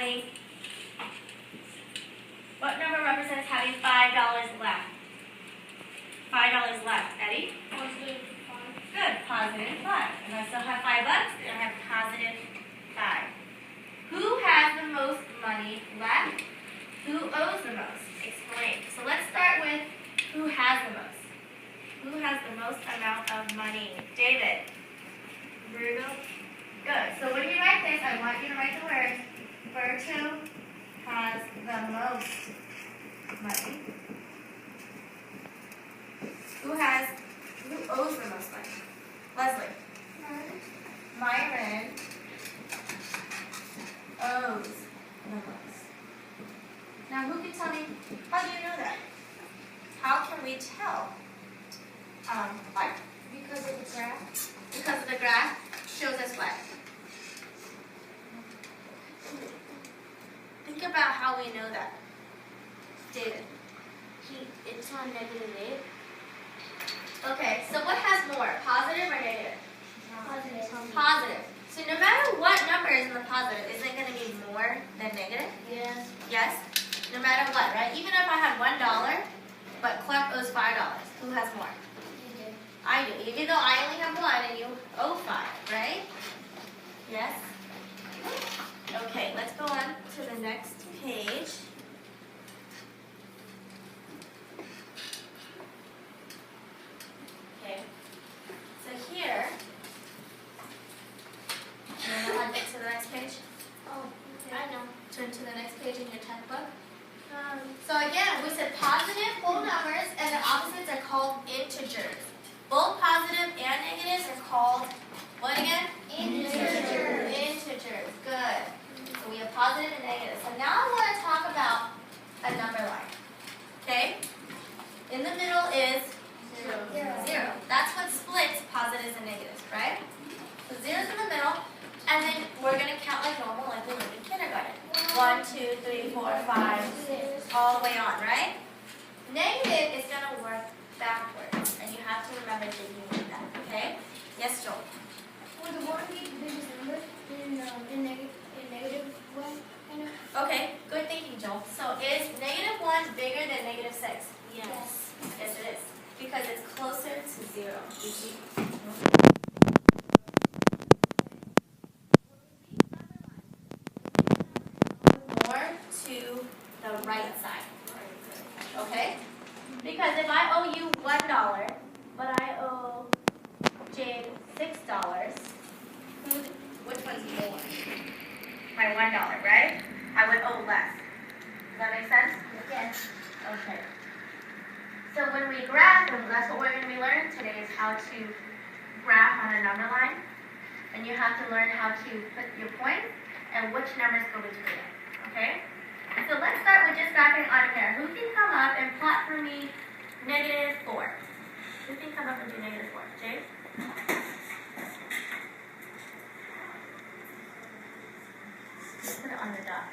having, what number represents having $5 left? $5 left. Eddie? +5. Good. +5. And I still have $5. And I have +5. Who has the most money left? Who owes the most? Explain. So let's start with who has the most. Who has the most amount of money? David. Bruno. Good. So when you write this, I want you to write the words. Berto has the most money. Who owes the most money? Leslie. Myron owes the most. Now who can tell me, how do you know that? How can we tell? What? Because of the graph. Because of the graph shows us what? Think about how we know that. David. It's on -8. Okay, so what has more, positive or negative? Positive. Positive. So no matter what number is in the positive, is it going to be more than negative? Yes. Yes? No matter what, right? Even if I had $1, but Clark owes $5, who has more? You do. I do, even though I only have 1 and you owe 5, right? Yes? Okay, let's go on to the next page. Okay, so here, you know how to get to the next page? Oh, okay. I know. Turn to the next page in your textbook. So again, we said positive whole numbers and the opposites are called integers. Both positive and negatives are called, what again? Integers. Integers, good. So we have positive and negative. So now I want to talk about a number line. Okay? In the middle is 0. That's what splits positives and negatives, right? So 0's in the middle, and then we're going to count like normal, like we learned in kindergarten. 1, 2, 3, 4, 5, 6, all the way on, right? Negative is going to work backwards, and you have to remember to do that, okay? Yes, Joel? Would the 1 be the biggest number in negative one? Okay, good thinking, Joel. So is -1 bigger than -6? Yes. Yes, it is. Because it's closer to 0. You see? More to the right side. Okay? Because if I owe you $1, but I owe Jane $6, which one's more? My $1, right? I would owe less. Does that make sense? Yes. Okay. So when we graph, and that's what we're going to be learning today, is how to graph on a number line. And you have to learn how to put your points and which numbers go between it. Okay? So let's start with just graphing on here. Who can come up and plot for me -4? Who can come up and do -4? Jade? Put it on the dot.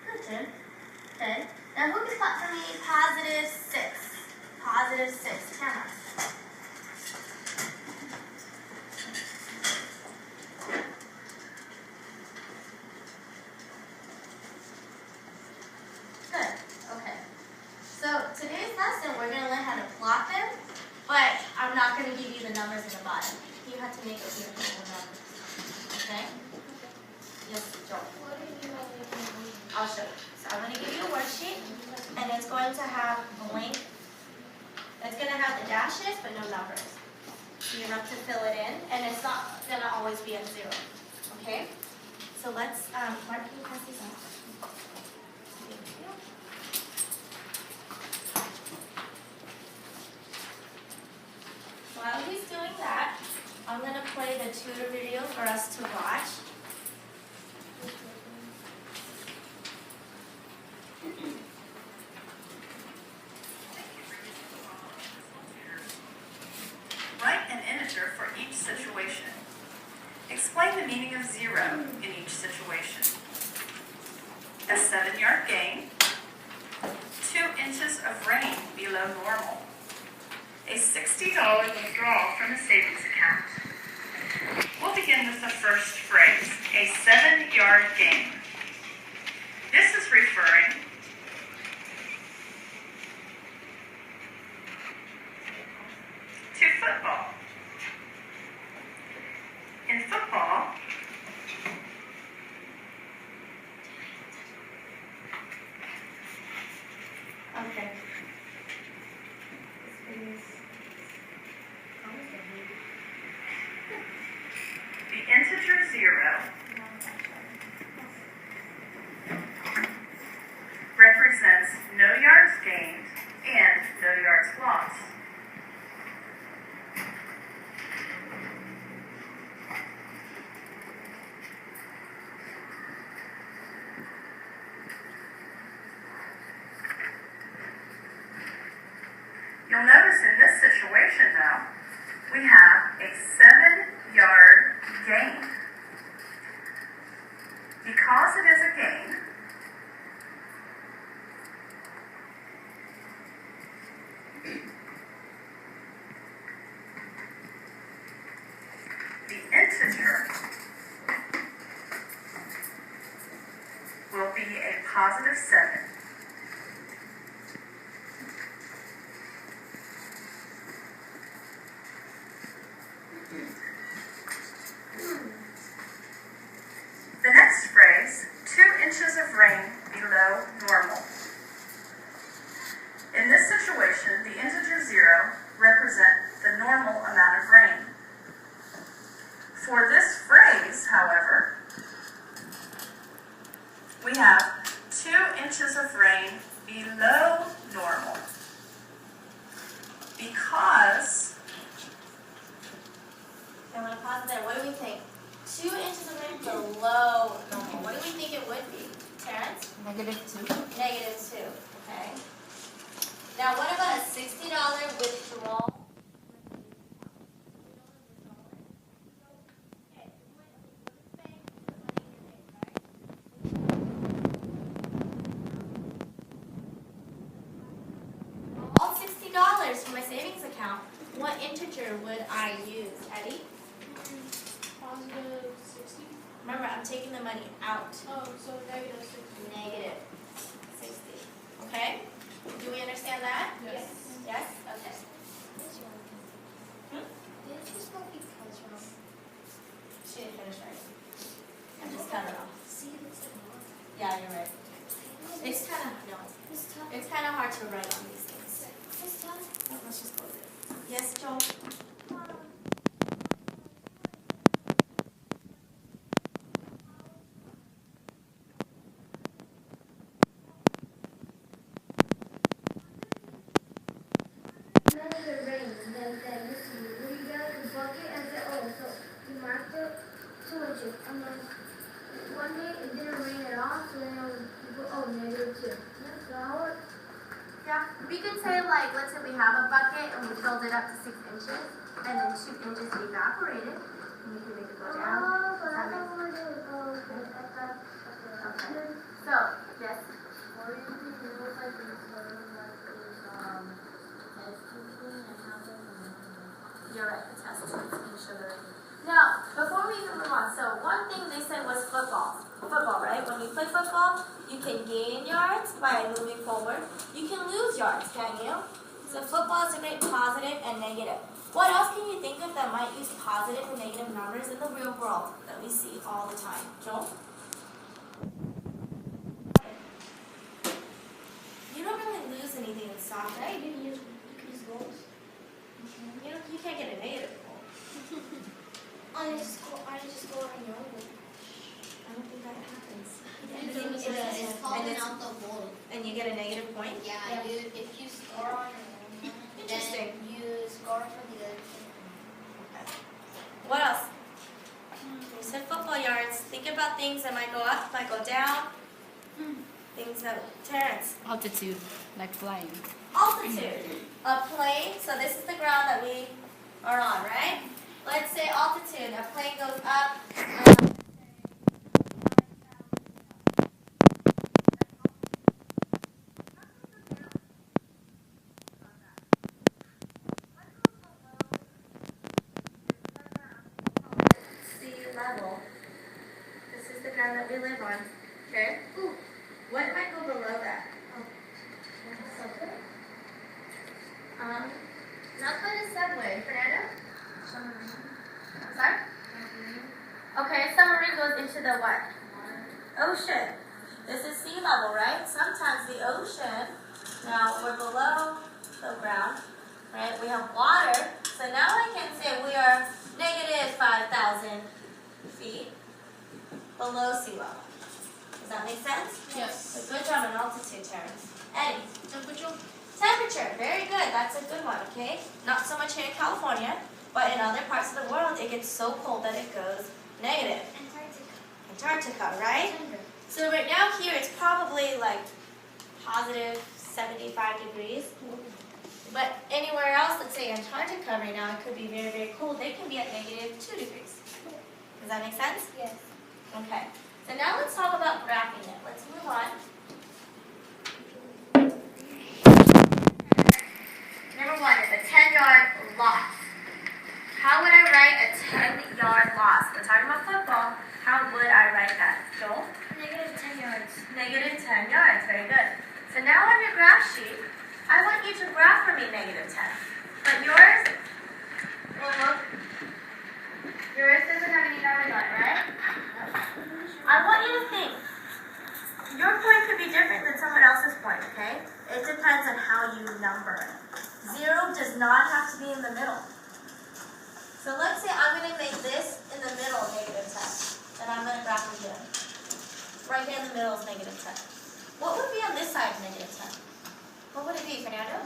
Good, Jim. Okay. Now who can plot for me +6? +6. Camera. Good. Okay. So today's lesson we're going to learn how to plot them, but I'm not going to give you the numbers in the bottom. You have to make it your own numbers. Okay? Yes, Joel. I'll show you. So I'm going to give you a worksheet, and it's going to have blank. It's going to have the dashes, but no numbers. So you have to fill it in, and it's not going to always be at 0. Okay? So let's, Mark, can you pass these off? Thank you. While he's doing that, I'm going to play the tutor video for us to watch. Write an integer for each situation. Explain the meaning of 0 in each situation. A 7-yard gain. 2 inches of rain below normal. A $60 withdrawal from a savings account. We'll begin with the first phrase, a 7-yard gain. This is referring to football. In football, Okay. the integer 0 represents no yards gained and no yards lost. You'll notice in this situation now, we have a 7-yard gain. Because it is a gain, the integer will be a positive 7. The next phrase, 2 inches of rain below normal. In this situation, the integer 0 represents the normal amount of rain. For this phrase, however, we have 2 inches of rain below normal. Because I'm gonna pause there. What do we think? 2 inches of rain below normal. What do we think it would be? Terrence? -2. -2. Okay. Now, what about a $60 withdrawal? All $60 from my savings account. What integer would I use, Eddie? Positive 60. Remember, I'm taking the money out. Oh, so negative 60. Negative 60. Okay? Do we understand that? Yes. Yes? Okay. Hmm? She didn't finish writing. I just cut it off. Yeah, you're right. It's kind of, no. It's kind of hard to write on these things. No, let's just close it. Yes, Joel? Another rain, then you see, when you get the bucket and say, oh, so you marked it 2 inches, and then one day it didn't rain at all, so then you go, oh, -2. That's how it. Yeah, we could say like, let's say we have a bucket and we filled it up to 6 inches, and then 2 inches evaporated, and we can make it go down. Oh, but I Does that don't want to do it. Oh, okay. Okay. So, yes? Or you can do it like this, or like this, You're right, the test tubes and sugar. Now, before we even move on, so one thing they said was football. Football, right? When you play football, you can gain yards by moving forward. You can lose yards, can't you? So football is a great positive and negative. What else can you think of that might use positive and negative numbers in the real world that we see all the time? Joel? You don't really lose anything in soccer. Hey, you can use goals. You can't get a negative goal. I just go on your own. I don't think that happens. It's calling out the goal. And you get a negative point? Yeah, if you score on your own, Interesting. then you score for the other team. What else? You said football yards. Think about things that might go up, might go down. Things that, Terrence. Altitude, like flying. Altitude. A plane, so this is the ground that we are on, right? Let's say altitude. A plane goes up. See now that we live on. Okay? What might go below that? Not quite a subway. Fernando? Sorry? Okay, submarine goes into the what? Ocean. This is sea level, right? Sometimes the ocean, now we're below the ground, right? We have water, so now I can say we are negative 5,000 feet below sea level. Does that make sense? Yes. So good job in altitude terms. Eddie? Temperature. Temperature, very good. That's a good one, okay? Not so much here in California, but in other parts of the world, it gets so cold that it goes negative. Antarctica, right? So right now here, it's probably like positive 75 degrees. But anywhere else, let's say Antarctica right now, it could be very, very cold. They can be at negative 2 degrees. Does that make sense? Yes. Okay. So now let's talk about graphing it. Let's move on. Number one is a 10-yard loss. How would I write a 10-yard loss? We're talking about football. How would I write that? Joel? Negative 10 yards. Negative 10 yards. Very good. So now on your graph sheet, I want you to graph for me negative 10. But yours, well, look, yours doesn't have any numbers on it, right? I want you to think. Your point could be different than someone else's point, okay? It depends on how you number it. 0 does not have to be in the middle. So let's say I'm going to make this in the middle negative 10. Then I'm going to graph it here. Right here in the middle is negative 10. What would be on this side of negative 10? What would it be, Fernando?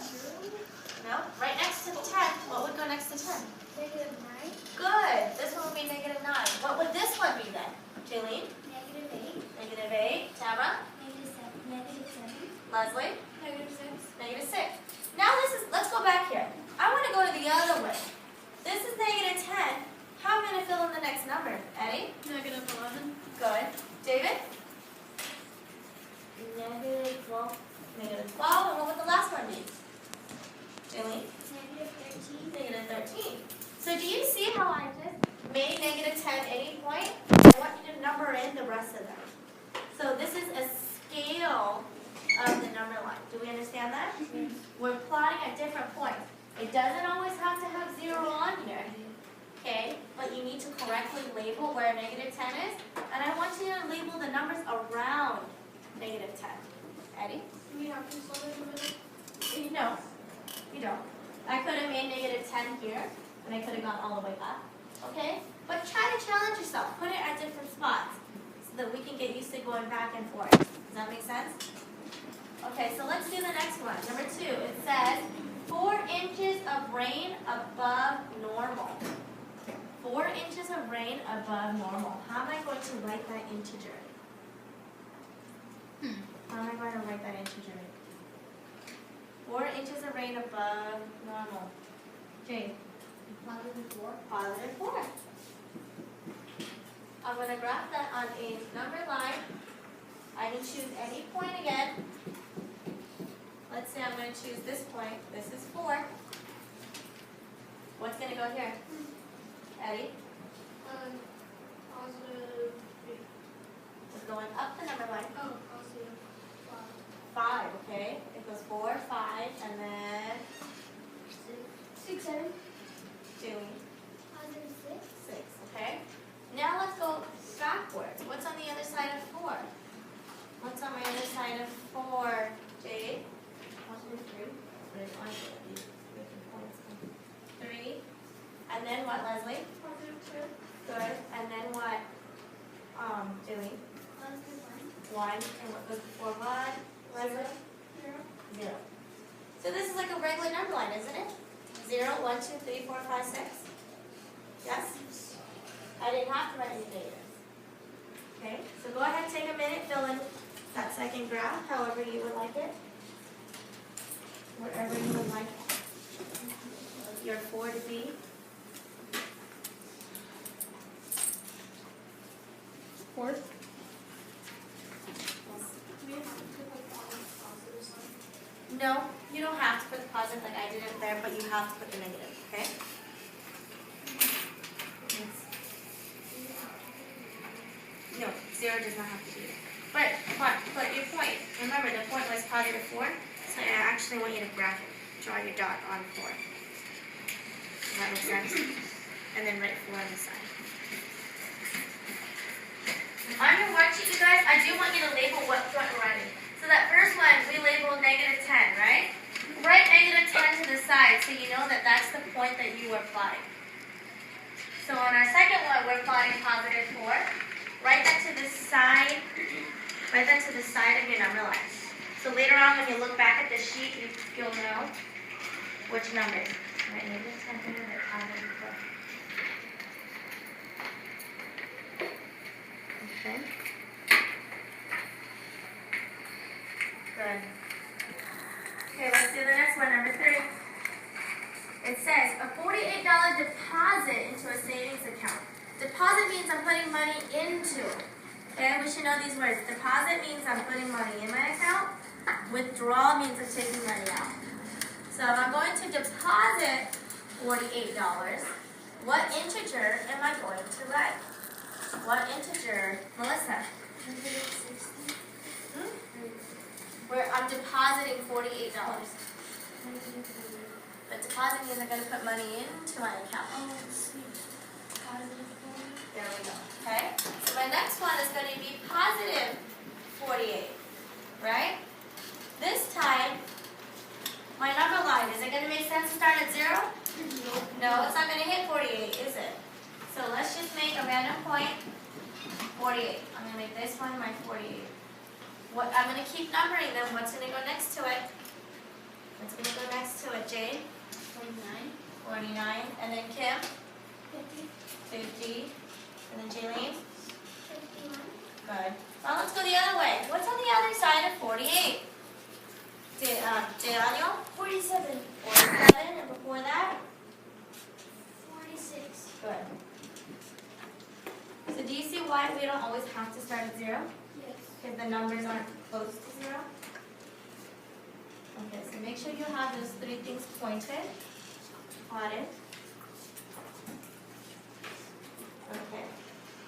No? Right next to the 10. What would go next to 10? Negative 9. Good. This one would be negative 9. What would this one be then? Jaylene? Negative 8. Negative 8. Tara? Negative 7. Negative 7. Leslie? Negative 6. Negative 6. Now let's go back here. I want to go to the other way. This is negative 10. How am I going to fill in the next number? Eddie? Negative 11. Good. David? Negative 12. Negative 12. And what would the last one be? Jaylene? Negative 13. Negative 13. So do you see how I just made negative 10 any point? I want you to number in the rest of them. So this is a scale of the number line. Do we understand that? Yes. We're plotting at different points. It doesn't always have to have 0 on here. Okay? But you need to correctly label where negative 10 is. And I want you to label the numbers around negative 10. Eddie? Do we have to solve it in the middle? No, you don't. I could have made negative 10 here, and I could have gone all the way up. Okay? But try to challenge yourself. Put it at different spots so that we can get used to going back and forth. Does that make sense? Okay, so let's do the next one. Number 2, it says 4 inches of rain above normal. 4 inches of rain above normal. How am I going to write that integer? How am I going to write that integer? 4 inches of rain above normal. Jane? Positive 4. Positive 4. I'm going to graph that on a number line. I can choose any point again. Let's say I'm going to choose this point. This is 4. What's going to go here? Eddie? Positive 3. It's going up the number line. Oh, positive 5. 5, okay? It goes 4, 5, and then 6, 7. Julie. Positive 6. 6, okay? Now let's go backwards. What's on the other side of 4? What's on my other side of 4, Jade? Positive 3. What is on these making points? 3. And then what, Leslie? Positive 2. Good. And then what, Julie? Positive 1. And what goes before 1? Leslie? 1. 0. 0. So this is like a regular number line, isn't it? 0, 1, 2, 3, 4, 5, 6. Yes? I didn't have to write any negatives. Okay, so go ahead, take a minute, fill in that second graph, however you would like it. Wherever you would like your 4 to be. Fourth? Do we have to put like all the positive sign? No, you don't have to put the positive like I did it there, but you have to put the negative, okay? No, 0 0 does not have to be there. But your point, remember the point was positive 4, so I actually want you to graph it. Draw your dot on 4. Does that make sense? And then write 4 on the side. On your worksheet, you guys, I do want you to label what point we're writing. So that first one, we labeled negative 10, right? Write negative 10 to the side so you know that that's the point that you were plotting. So on our second one, we're plotting positive 4. Write that to the side. Write that to the side of your number line. So later on, when you look back at the sheet, you'll know which numbers. Right, negative 10 here, or positive 4. Okay. Good. Okay, let's do the next one, number 3. It says a $48 deposit into a savings account. Deposit means I'm putting money into. Okay, we should know these words. Deposit means I'm putting money in my account. Withdrawal means I'm taking money out. So if I'm going to deposit $48, what integer am I going to write? What integer, Melissa? Where I'm depositing $48. But deposit means I'm going to put money into my account. There we go. Okay? So my next one is going to be positive 48. Right? This time, my number line, is it going to make sense to start at 0? No, it's not going to hit 48, is it? So let's just make a random point 48. I'm going to make this one my 48. I'm going to keep numbering them. What's going to go next to it? What's going to go next to it, Jade? 49. And then Kim? 50. And then Jaylene? 51. Good. Well, let's go the other way. What's on the other side of 48? Daniel? 47. 47. And before that? 46. Good. So do you see why we don't always have to start at 0? Yes. Because the numbers aren't close to 0? Okay, so make sure you have those 3 things pointed. Plotted. Okay.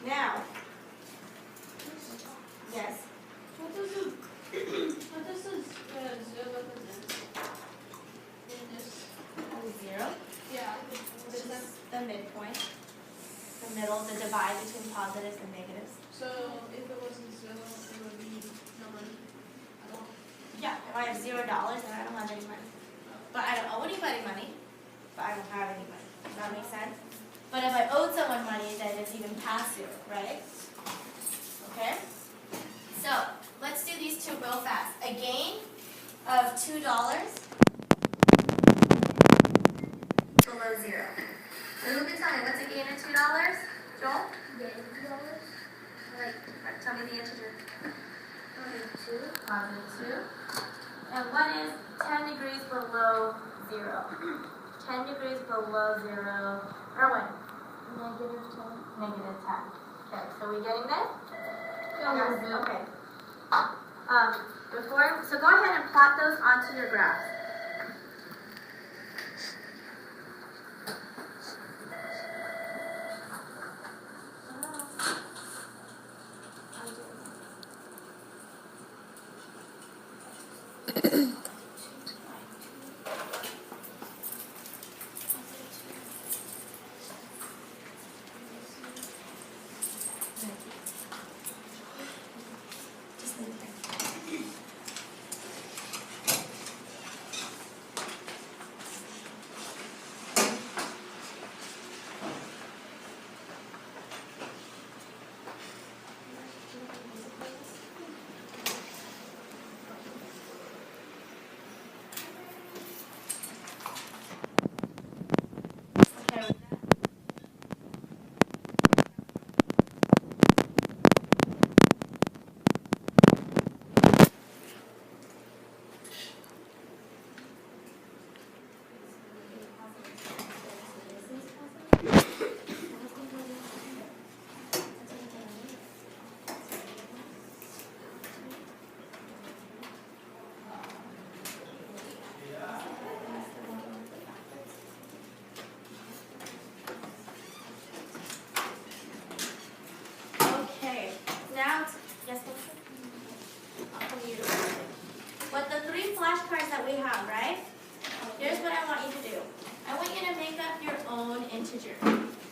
Now, yes. What does the 0 represent in this? 0. Yeah. Which is the midpoint. The middle, the divide between positives and negatives. So if it wasn't 0, it would be no money at all. Yeah, if I have $0, then I don't have any money. But I don't owe anybody money, but I don't have any money. Does that make sense? But if I owed someone money, then it's even past 0, right? Okay? So, let's do these two real fast. A gain of $2 below 0. So who can tell me what's a gain of $2? Joel? $2. Like, Tell me the integer. 2. Positive 2. And what is 10 degrees below 0? 10 degrees below 0. Erwin? Negative 10. Negative 10. Okay, so we getting this? Yeah. Okay. So go ahead and plot those onto your graph. Just leave it there. cards that we have, right? Here's what I want you to do. I want you to make up your own integer.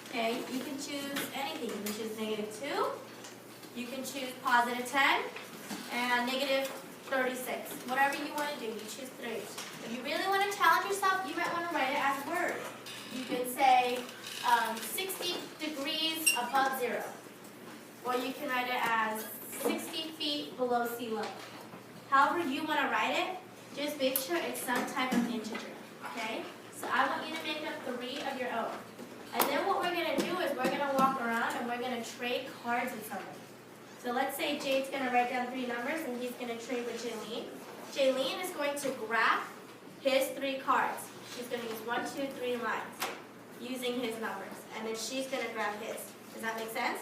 Okay, you can choose anything. You can choose -2, you can choose +10, and -36. Whatever you want to do, you choose 3. If you really want to challenge yourself, you might want to write it as words. You can say 60 degrees above 0. Or you can write it as 60 feet below sea level. However you want to write it, just make sure it's some type of integer. Okay? So I want you to make up 3 of your own. And then what we're going to do is we're going to walk around and we're going to trade cards with somebody. So let's say Jade's going to write down 3 numbers and he's going to trade with Jaylene. Jaylene is going to graph his 3 cards. She's going to use 1, 2, 3 lines using his numbers. And then she's going to grab his. Does that make sense?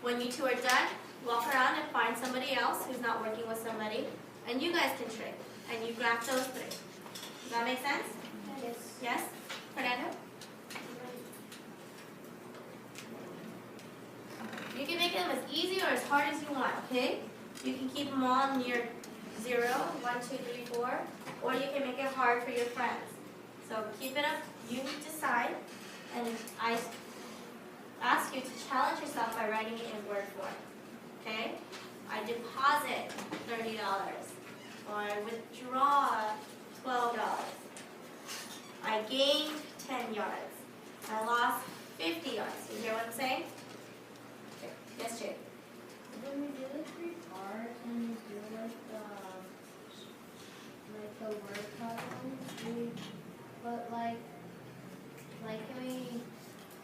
When you two are done, walk around and find somebody else who's not working with somebody. And you guys can trade. And you graph those 3. Does that make sense? Yes. Yes? Fernando? You can make them as easy or as hard as you want, okay? You can keep them all near 0, 1, 2, 3, 4, or you can make it hard for your friends. So keep it up, you decide, and I ask you to challenge yourself by writing it in word form, okay? I deposit $30, or I withdraw $12. I gained 10 yards. I lost 50 yards. You hear what I'm saying? Okay. Yes, Jade? When we do the 3 cards and we do the word column, but can we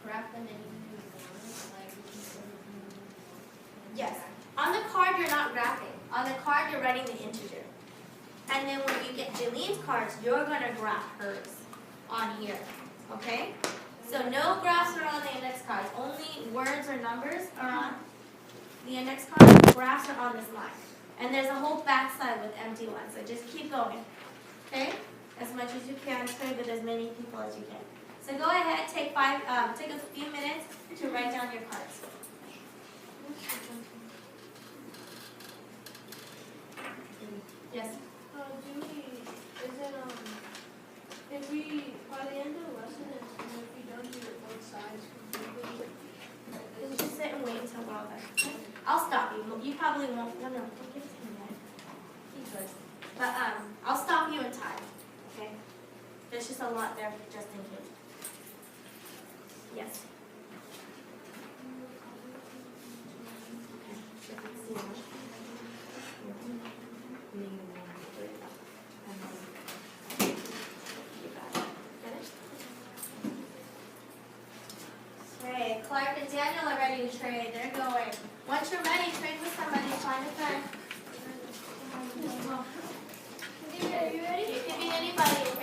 graph them anything we want? Like we can put it in. Yes. On the card, you're not graphing. On the card, you're writing the integer. And then when you get Jalene's cards, you're going to graph hers on here. Okay? So no graphs are on the index cards. Only words or numbers are on the index cards. Graphs are on this line. And there's a whole backside with empty ones. So just keep going. Okay? As much as you can. Trade with as many people as you can. So go ahead, take a few minutes to write down your cards. Yes? If we, by the end of the lesson, if we don't do it both sides completely, You just sit and wait until we're all done. I'll stop you. You probably won't. No, don't give it to him yet. He's good. But I'll stop you in time. Okay? There's just a lot there just in case. Yes. Okay, Clark and Daniel are ready to trade. They're going. Once you're ready, trade with somebody. Find a friend. Are you ready? It could be anybody.